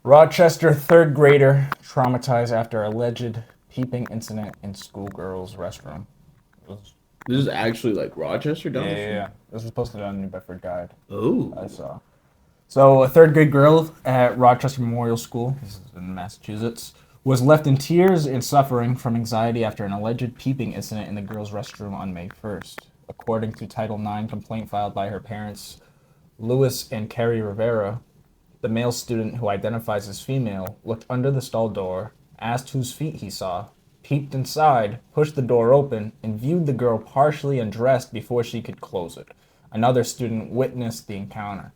Rochester third grader traumatized after alleged peeping incident in schoolgirl's restroom. This is actually like Rochester Yeah, down the yeah, street. yeah. This was posted on New Bedford Guide. Oh, I saw. So, a third grade girl at Rochester Memorial School, this is in Massachusetts, was left in tears and suffering from anxiety after an alleged peeping incident in the girls' restroom on May 1st. According to Title IX complaint filed by her parents, Louis and Carrie Rivera, the male student who identifies as female looked under the stall door, asked whose feet he saw, peeped inside, pushed the door open, and viewed the girl partially undressed before she could close it. Another student witnessed the encounter.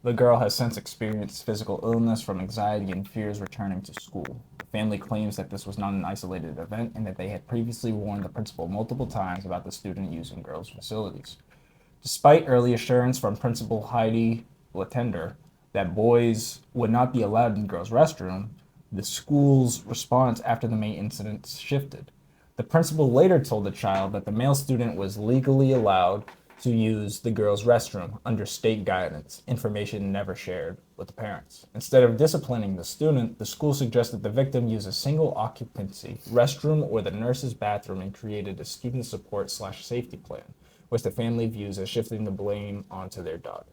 The girl has since experienced physical illness from anxiety and fears returning to school. The family claims that this was not an isolated event and that they had previously warned the principal multiple times about the student using girls' facilities. Despite early assurance from Principal Heidi Latender that boys would not be allowed in the girls' restroom, the school's response after the May incident shifted. The principal later told the child that the male student was legally allowed to use the girls' restroom under state guidance, information never shared with the parents. Instead of disciplining the student, the school suggested the victim use a single occupancy restroom or the nurse's bathroom and created a student support slash safety plan, which the family views as shifting the blame onto their daughter.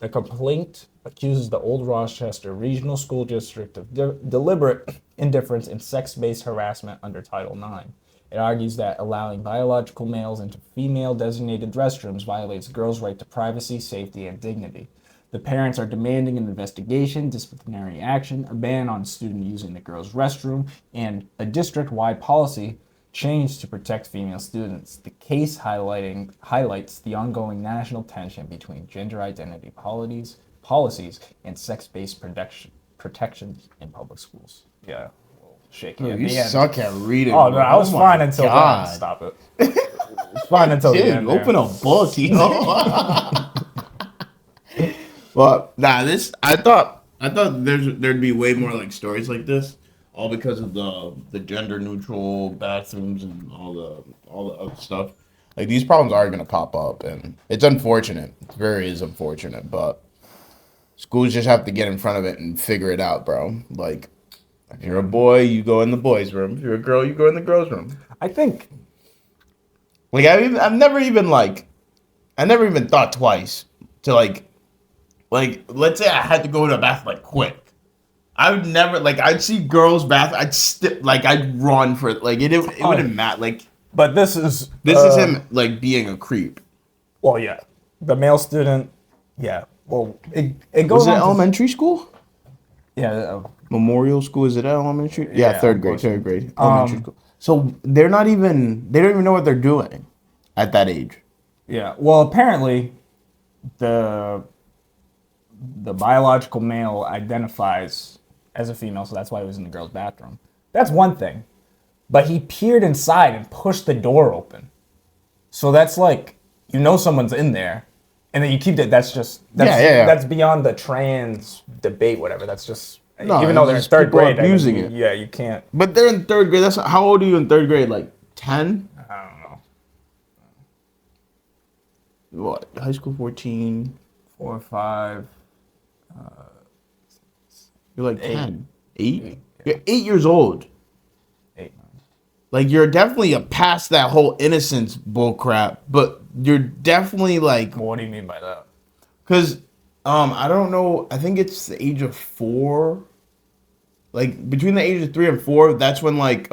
The complaint accuses the Old Rochester Regional School District of deliberate indifference in sex based harassment under Title IX. It argues that allowing biological males into female designated restrooms violates girls' right to privacy, safety, and dignity. The parents are demanding an investigation, disciplinary action, a ban on student using the girls' restroom, and a district wide policy change to protect female students. The case highlights the ongoing national tension between gender identity policies and sex-based protections in public schools. Yeah, shaking oh, at you the end. suck at reading, Oh no, bro. I Oh was my fine until then. god, Stop it. It's fine until the dude, end there. open a book, you know. Well, nah, this I thought there'd be way more like stories like this, all because of the gender neutral bathrooms and all the other stuff. Like these problems are gonna pop up, and it's unfortunate. It's very is unfortunate, but schools just have to get in front of it and figure it out, bro. Like if you're a boy, you go in the boys' room. If you're a girl, you go in the girls' room. I think. Like I never even thought twice to like let's say I had to go to the bathroom like quick. I would never like I'd see girls bath I'd run for it. Like it Oh, wouldn't matter. Like but this is. this is him like being a creep. Well, yeah, the male student. Yeah. Well, it Was goes it on to. elementary school? Yeah. Memorial school, is it elementary? Yeah, Yeah. third grade, third Unfortunately. grade, elementary school. So they don't even know what they're doing at that age. Yeah. Well, apparently, the the biological male identifies as a female, so that's why he was in the girls' bathroom. That's one thing. But he peered inside and pushed the door open. So that's like someone's in there, and then you keep it. That's beyond the trans debate, whatever. That's just No, even though it's they're in just third people grade. I abusing think it. yeah, you can't. But they're in third grade. That's how old are you in third grade? Like 10? I don't know. What? High school 14. 4 or 5, You're like 8, 10. 8? 8, You're 8 years old. 8, 9. Like you're definitely a past that whole innocence bull crap, but you're definitely like What do you mean by that? because I don't know, I think it's the age of 4. Like between the age of 3 and 4, that's when like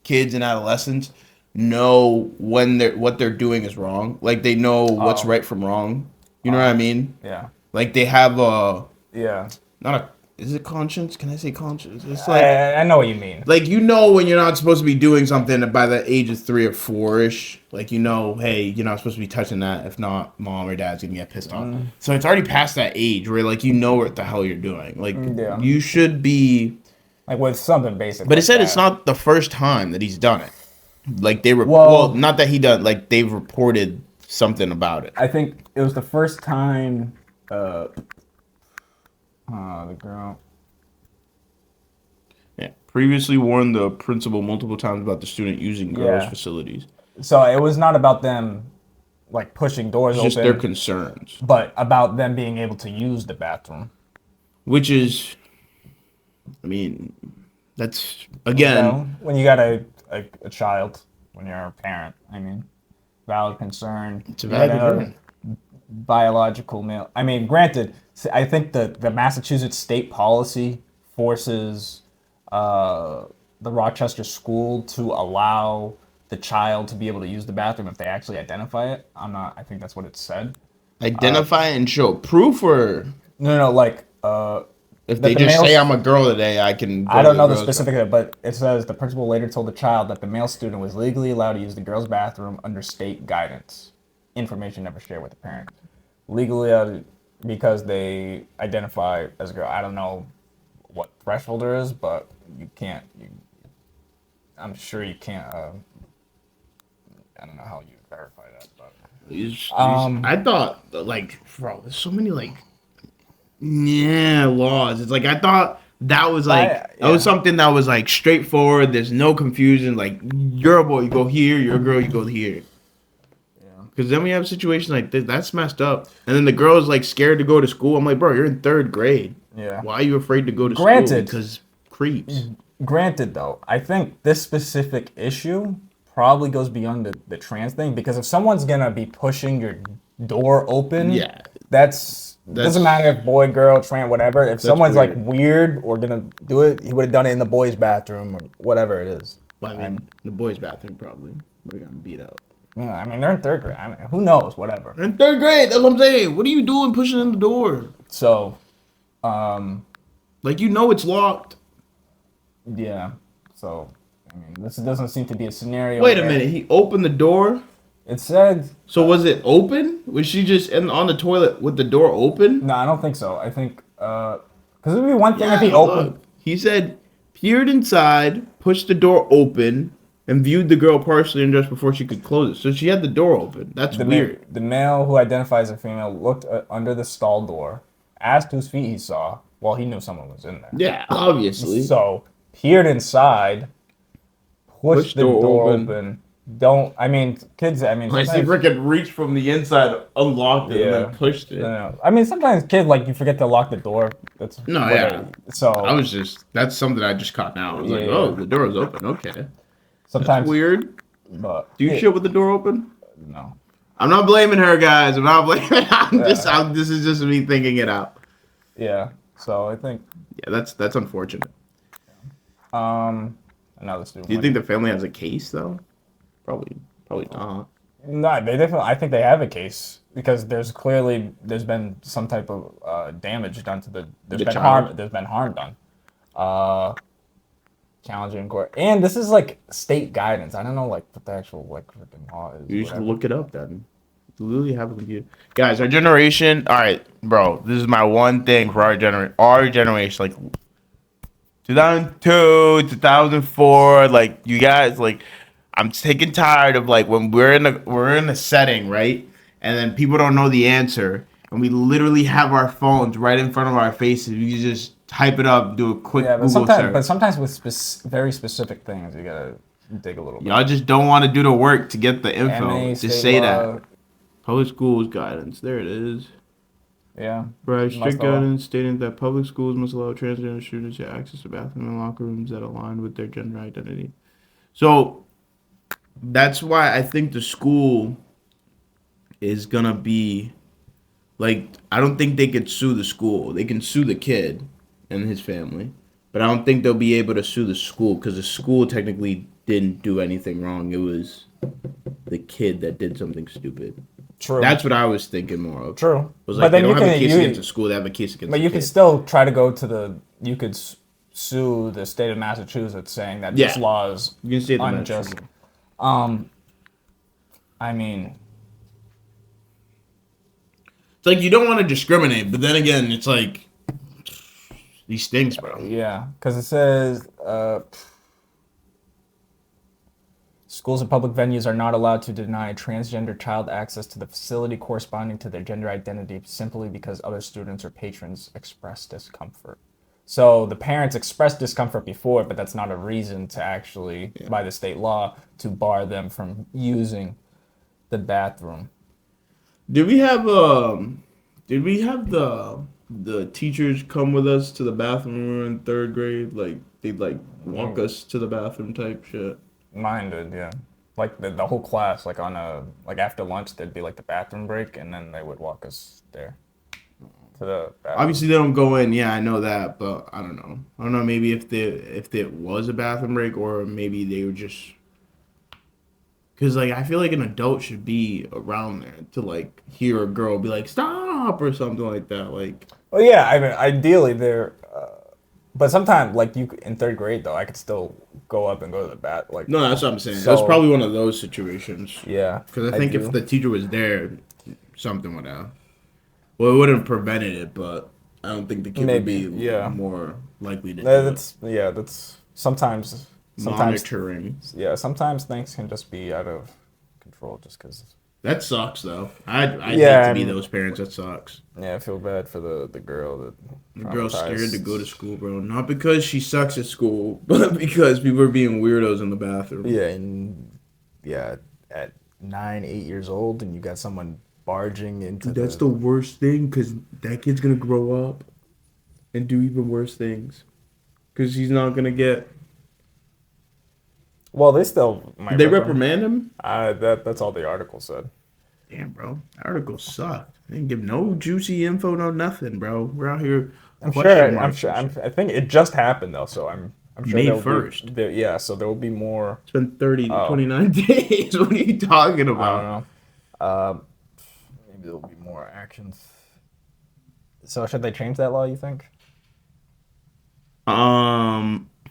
kids and adolescents know when they're what they're doing is wrong. Like they know what's Oh, right from wrong. You know what I mean? yeah, Like they have a yeah. not a is it conscience? Can I say conscience? It's like I know what you mean. when you're not supposed to be doing something by the age of 3 or 4 ish. Like hey, you're not supposed to be touching that. If not, mom or dad's gonna get pissed off. So it's already past that age where like what the hell you're doing. Like Yeah, you should be. like with something basic. But it Like said it's that. not the first time that he's done it. Like well, Well, not that he done. Like they've reported something about it. I think it was the first time. The girl. Yeah. Previously warned the principal multiple times about the student using girls' Yeah. facilities. So it was not about them like pushing doors It's just their open, concerns, but about them being able to use the bathroom. which is mean, that's again. So when you got a child, when you're a parent, I mean, valid concern. It's a You got valid another concern. biological male. I mean, granted, I think the Massachusetts state policy forces uh, the Rochester school to allow the child to be able to use the bathroom if they actually identify it. I'm not. I think that's what it said. Identify and show proof, or No, like if that they the just say I'm males. a girl today, I can I go to don't the know the girls' bathroom. specific, but it says the principal later told the child that the male student was legally allowed to use the girls' bathroom under state guidance. Information never shared with the parent. Legally, because they identify as a girl. I don't know what threshold there is, but you can't. I'm sure you can't. I don't know how you verify that, but I thought like, bro, there's so many like, yeah, laws. It's like I thought that was like that was yeah, something that was like straightforward. There's no confusion. Like you're a boy, you go here. You're a girl, you go here. yeah, Because then we have situations like this. That's messed up. And then the girl's like scared to go to school. I'm like, bro, you're in third grade. yeah. Why are you afraid to go to school? Granted, Because creeps. Granted, though, I think this specific issue probably goes beyond the trans thing because if someone's gonna be pushing your door open, Yeah, that's doesn't matter that's if boy, girl, trans, whatever. If that's someone's like weird. weird or gonna do it, he would have done it in the boys' bathroom or whatever it is. Well, I I'm, mean, the boys' bathroom probably. We're gonna beat out. yeah, I mean, they're in third grade. I mean, who knows? Whatever. In third grade, that's what I'm saying. What are you doing pushing in the door? So, um, Like you know it's locked. yeah. So, I mean, this doesn't seem to be a scenario Wait a where minute. He opened the door. it said. So was it open? Was she just on the toilet with the door open? No, I don't think so. I think because it would be one thing if Yeah, he opened. look. He said peered inside, pushed the door open, and viewed the girl partially undressed before she could close it. So she had the door open. That's weird. The male who identifies as a female looked under the stall door, asked whose feet he saw. Well, he knew someone was in there. Yeah, obviously. So peered inside, Push pushed the door door open. open. Don't I mean kids? I mean I see sometimes. freaking reached from the inside, unlocked it, and then Yeah. pushed it. No. I mean sometimes kids like you forget to lock the door. That's No, what yeah. I so was just that's something I just caught now. I was like, oh, yeah. the door is open. Okay, that's Sometimes, weird. but Do you shit with the door open? no. I'm not blaming her, guys. I'm not blaming. Yeah. This is just me thinking it out. Yeah. So I think Yeah, that's unfortunate. another student. Do you think the family has a case though? Probably not. No, they definitely. I think they have a case because there's been some type of damage done to The child. There's been harm done. Uh, challenging in court, and this is like state guidance. I don't know like what the actual like freaking law is. You should Whatever. look it up then. You literally have a computer. Guys, our generation. All right, bro. This is my one thing for our generation. Our generation, like 2002, 2004. Like you guys, like I'm sick and tired of like when we're in a setting, right? And then people don't know the answer, and we literally have our phones right in front of our faces. We can just type it up, do a quick Yeah, Google search. but sometimes with very specific things, you gotta dig a little bit. Y'all just don't want to do the work to get the info. MA, Just state say law, that. Public schools guidance. There it is. yeah. Right, Must strict allow. guidance stating that public schools must allow transgender students to access the bathroom and locker rooms that align with their gender identity. So that's why I think the school is gonna be like I don't think they could sue the school. They can sue the kid and his family, but I don't think they'll be able to sue the school because the school technically didn't do anything wrong. It was the kid that did something stupid. True. That's what I was thinking more of. True. It was But like they then don't you have a can case you, against the school; they have a case against. but the you kid. could still try to go to you could sue the state of Massachusetts saying that this Yeah. law is You can say the unjust. Massachusetts. I mean, It's like you don't want to discriminate, but then again, it's like these things, bro. yeah, because it says schools and public venues are not allowed to deny a transgender child access to the facility corresponding to their gender identity simply because other students or patrons express discomfort. So the parents expressed discomfort before, but that's not a reason to actually, by the state law, to bar them from using the bathroom. Did we have the the teachers come with us to the bathroom when we were in third grade. Like they'd like walk us to the bathroom type shit. Mine did, yeah. Like the whole class, like on a like after lunch, there'd be like the bathroom break, and then they would walk us there to the bathroom. Obviously they don't go in. Yeah, I know that, but I don't know. I don't know. Maybe if it was a bathroom break, or maybe they were just because like I feel like an adult should be around there to like hear a girl be like stop or something like that. Like Well, yeah, I mean, ideally there, but sometimes like you in third grade though, I could still go up and go to the bath, like no, that's what I'm saying. It was so. probably one of those situations. Yeah, Because I I think if do. the teacher was there, something would have. Well, it wouldn't have prevented it, but I don't think the kid would Maybe, be yeah. more likely to do it. That's yeah. That's sometimes Monitoring. yeah. Sometimes things can just be out of control just because. That sucks, though. I'd hate Yeah, to be and those parents. That sucks. yeah, I feel bad for the girl that The girl's scared to go to traumatized. school, bro. Not because she sucks at school, but because people are being weirdos in the bathroom. Yeah, and yeah, at 9, 8 years old, and you got someone barging into Dude, that's the. the worst thing because that kid's gonna grow up and do even worse things because he's not gonna get. Well, they still Did might they reprimand. reprimand him? That's all the article said. Damn, bro. That article sucked. They didn't give no juicy info, no nothing, bro. We're out here I'm question sure. I'm marks sure. and shit. I think it just happened though, so I'm sure May there will be 1st. there. Yeah, so there will be more. It's been 30 to Oh, 29 days. What are you talking I don't about? know. Maybe there'll be more actions. So should they change that law? You think?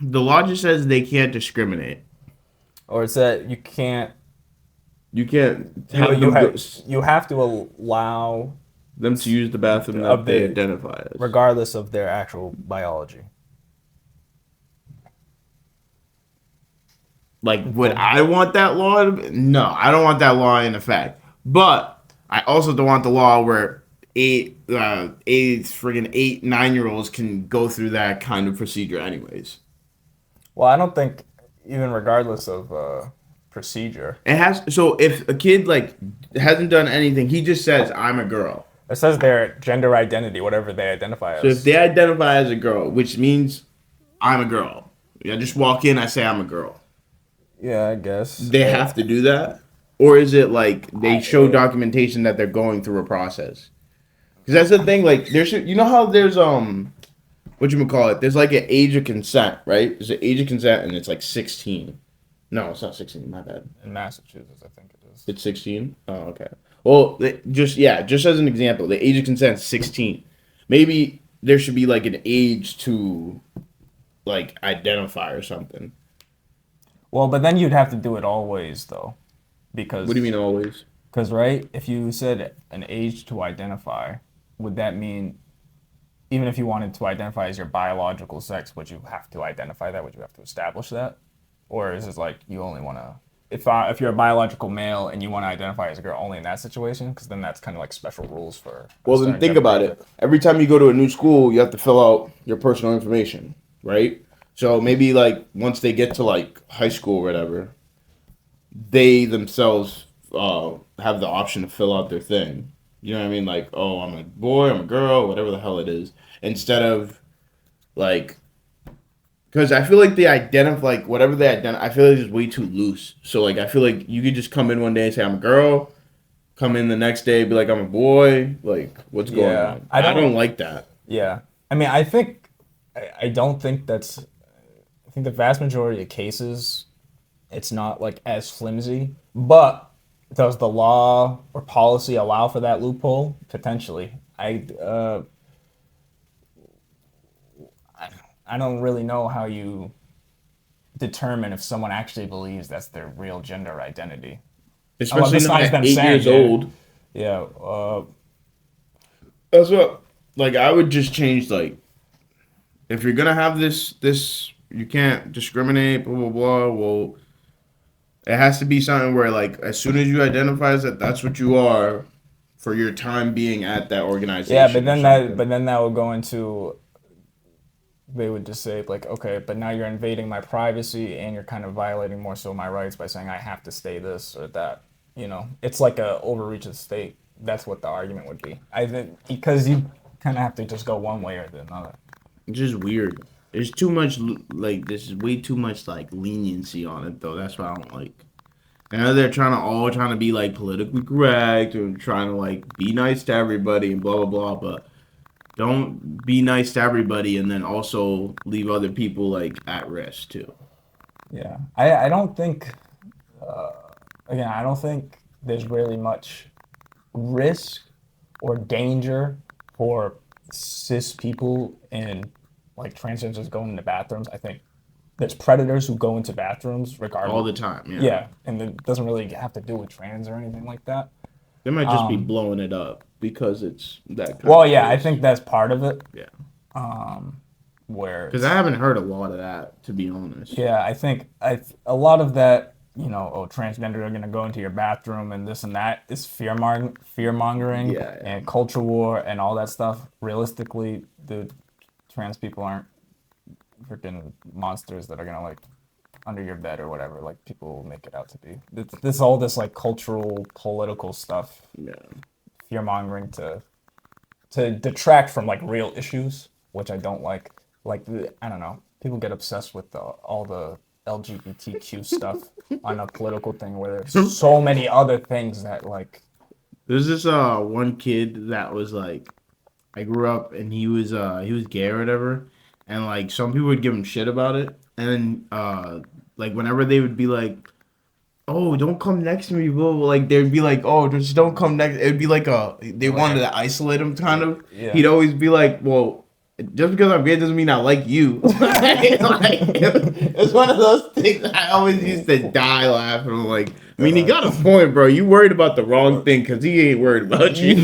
The law just says they can't discriminate. Or it's that you can't You can't you have you them go, have you have to allow them to use the bathroom that of they the identify as. regardless of their actual biology. Like, would Then I want that law? No, I don't want that law in effect. But I also don't want the law where friggin' 8, 9 year olds can go through that kind of procedure, anyways. well, I don't think even regardless of procedure. It has so if a kid like hasn't done anything, he just says I'm a girl. It says their gender identity, whatever they identify So if as. they identify as a girl, which means I'm a girl, I just walk in, I say I'm a girl. Yeah, I guess. They have to do that, or is it like they show I, documentation that they're going through a process? Because that's the thing. Like there's you know how there's what you would call it? There's like an age of consent, right? There's an age of consent, and it's like 16. No, it's not 16. My bad. in Massachusetts, I think it is. It's 16. Oh, okay. Well, just as an example, the age of consent is 16. Maybe there should be like an age to like identify or something. Well, but then you'd have to do it always though, What do you because mean always? right, if you said an age to identify, would that mean even if you wanted to identify as your biological sex, would you have to identify that? Would you have to establish that? Or is it like you only want to, if you're a biological male and you want to identify as a girl only in that situation? Because then that's kind of like special rules for a Well, then certain think about demographic. it. Every time you go to a new school, you have to fill out your personal information, right? So maybe like once they get to like high school or whatever, they themselves have the option to fill out their thing. You know what I mean? Like, oh, I'm a boy, I'm a girl, whatever the hell it is. Instead of like, because I feel like they identify, like, whatever they identify, I feel like it's way too loose. So, like, I feel like you could just come in one day and say, I'm a girl, come in the next day, be like, I'm a boy. Like, what's going Yeah, on? I I don't don't. like that. Yeah, I mean, I don't think that's. I think the vast majority of cases, it's not like as flimsy. But does the law or policy allow for that loophole? Potentially. I don't really know how you determine if someone actually believes that's their real gender identity. Well, Especially not besides at them 8 years saying it, old. yeah. That's what, like, I would just change, like, if you're gonna have you can't discriminate, blah blah blah. Well, it has to be something where like as soon as you identify as that, that's what you are for your time being at that Yeah, organization or something. but then that would go into they would just say like, okay, but now you're invading my privacy and you're kind of violating more so my rights by saying I have to stay this or that. It's like a overreach of the state. That's what the argument would be. I think because kind of have to just go one way or the another. It's just weird. There's too much like this is way too much like leniency on it though. That's what I don't like. I know they're trying to be like politically correct or trying to like be nice to everybody and blah blah blah, but don't be nice to everybody and then also leave other people like at risk too. Yeah, I don't think again, I don't think there's really much risk or danger for cis people and like transgenders going into bathrooms. I think there's predators who go into bathrooms All regardless. the time, yeah. Yeah, and it doesn't really have to do with trans or anything like that. They might just be blowing it up because it's that kind Well, of yeah, I place. think that's part of it. Yeah. Where Because I haven't heard a lot of that, to be honest. yeah, I think a lot of that, oh, transgender are gonna go into your bathroom and this and that is fear mongering Yeah, yeah. and culture war and all that stuff. Realistically, the trans people aren't freaking monsters that are gonna like under your bed or whatever, like people make it out to be. This all this like cultural, political stuff, Yeah. fear mongering to detract from like real issues, which I don't like. Like I don't know, people get obsessed with all the LGBTQ stuff on a political thing where there's so many other things that like. There's this one kid that was like I grew up and he was gay or whatever, and like some people would give him shit about it, and then like whenever they would be like, "Oh, don't come next to me," bro, like they'd be like, "Oh, just don't come next." It'd be like they wanted to isolate him kind of. Yeah. He'd always be like, "Well, just because I'm gay doesn't mean I like you." It's one of those things I always used to die laughing. I'm like, I mean, he got a point, bro. You worried about the wrong thing because he ain't worried about you.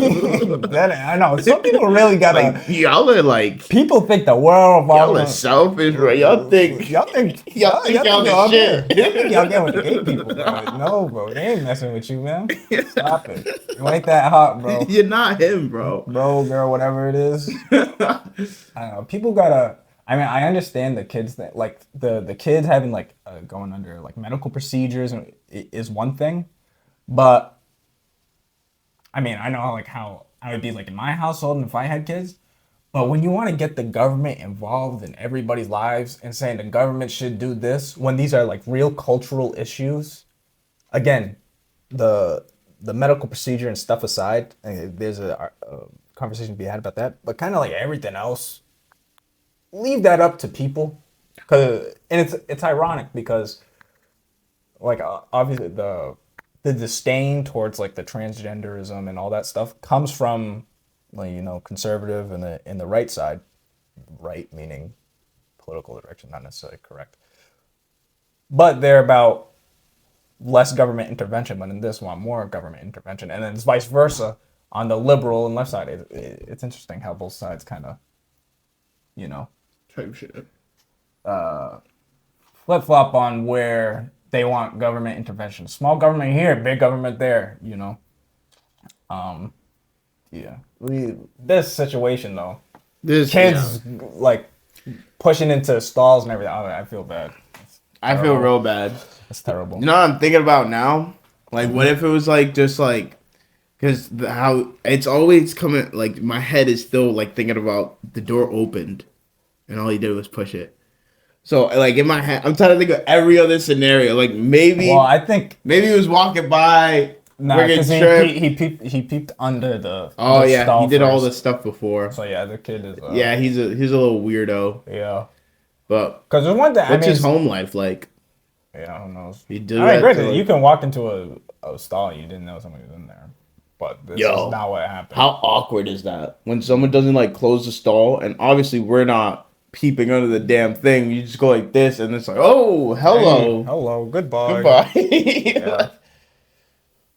I know some people really gotta. Like, y'all are like, People think the world of all y'all are selfish, bro. Y'all think y'all the shit. Y'all think y'all get with the gay people, bro. No, bro, they ain't messing with you, man. Stop it. You ain't that hot, bro. You're not him, bro. Bro, girl, whatever it is. I don't know. People gotta. I mean, I understand the kids that like the kids having like going under like medical procedures is one thing, but I mean, I know like how I would be like in my household and if I had kids, but when you want to get the government involved in everybody's lives and saying the government should do this when these are like real cultural issues, again, the medical procedure and stuff aside, there's a conversation to be had about that, but kind of like everything else. Leave that up to people, and it's ironic because, like, obviously the disdain towards like the transgenderism and all that stuff comes from, like, conservative and the right side, right meaning political direction, not necessarily correct, but they're about less government intervention, but in this one more government intervention, and then it's vice versa on the liberal and left side. It's interesting how both sides kind of, Type shit. flip-flop on where they want government intervention. Small government here, big government there, Yeah. This situation, though, kids, like, pushing into stalls and everything, I feel bad. I feel real bad. It's terrible. You know what I'm thinking about now? Like, what if it was like just like, because how it's always coming. Like, my head is still like thinking about the door opened, and all he did was push it. So, like in my head, I'm trying to think of every other scenario. Like maybe, Well, I think maybe he was walking by. because he peeped under the. Oh the yeah, stall he did all first. this stuff before. So yeah, the kid is. Yeah, he's a little weirdo. Yeah. But Because there's one thing. what's his home life like? Yeah, who knows? He did. I mean, that granted, to, you can walk into a stall and you didn't know somebody was in there, but this is not what happened. How awkward is that when someone doesn't like close the stall, and obviously we're not peeping under the damn thing. You just go like this, and it's like, oh, hello, Hey, hello, goodbye. goodbye. Yeah.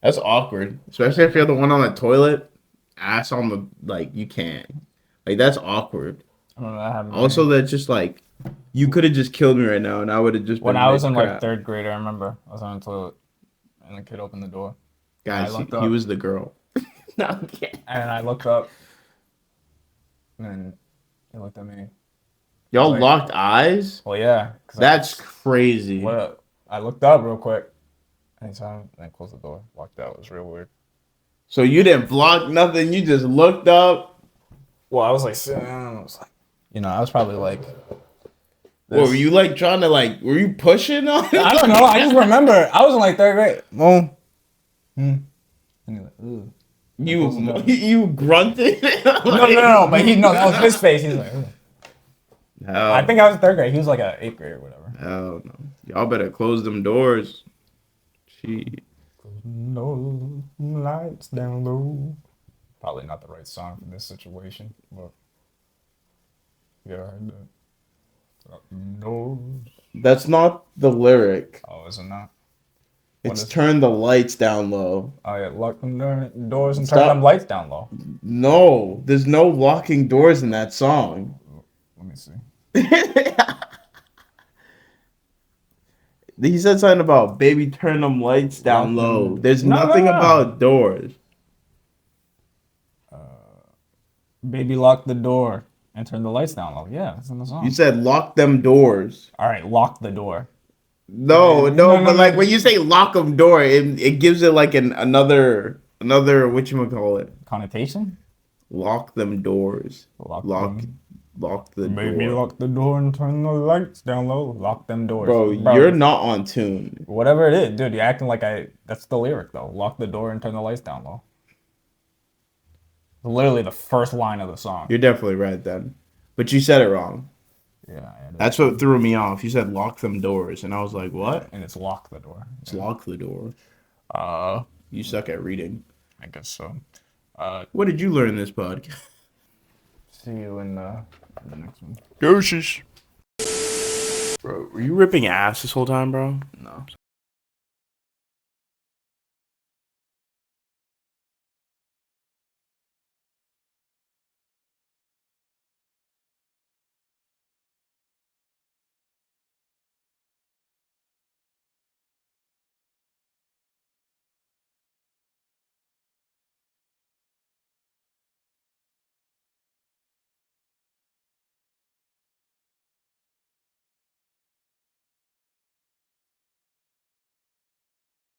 That's awkward, especially if you're the one on the toilet. Ass on the like, you can't. Like that's awkward. I don't know what happened. Also, that's just like, you could have just killed me right now, and I would have just. When been I was in crap. like third grade, I remember I was on the toilet, and the kid opened the door. Guys, he was the girl. No, I'm kidding. And I looked up, and he looked at me. Y'all Like, locked eyes? Well, yeah. That's crazy. What? I looked up real quick, and he saw him, and I closed the door, walked out. It was real weird. So you didn't block nothing. You just looked up. well, I was like, I was like, I was probably like, What were you like trying to like? Were you pushing on it? I don't know. I just remember I was in like third grade. Well, and he like, ooh. You grunted. No. But that was his face. He's like, ooh. I Hell, think I was third grade. He was like an eighth grade or whatever. hell no. Y'all better close them doors. She. No lights down low. Probably not the right song for this situation, but yeah, I heard that. No. That's not the lyric. Oh, is it not? It's is it? turn the lights down low. Oh yeah, lock them doors and turn Stop. them lights down low. No, there's no locking doors in that song. Let me see. He said something about baby turn them lights down low. There's nothing No. about doors. Baby, lock the door and turn the lights down low. Yeah, it's in the song. You said lock them doors. All right, lock the door. No, No, but like no. when you say lock them door, it gives it like another whatchamacallit. Connotation? Lock them doors. Lock Lock them. the Baby, door. lock the door and turn the lights down low. Lock them doors. Bro, you're not on tune. Whatever it is, dude, you're acting like that's the lyric, though. Lock the door and turn the lights down low. Literally the first line of the song. You're definitely right then. But you said it wrong. Yeah, That's what threw me off. You said lock them doors, and I was like, what? and it's lock the door. It's lock the door. Uh, You suck at reading. I guess so. What did you learn in this podcast? See you in the next one. Deuces. Bro, were you ripping ass this whole time, bro? No.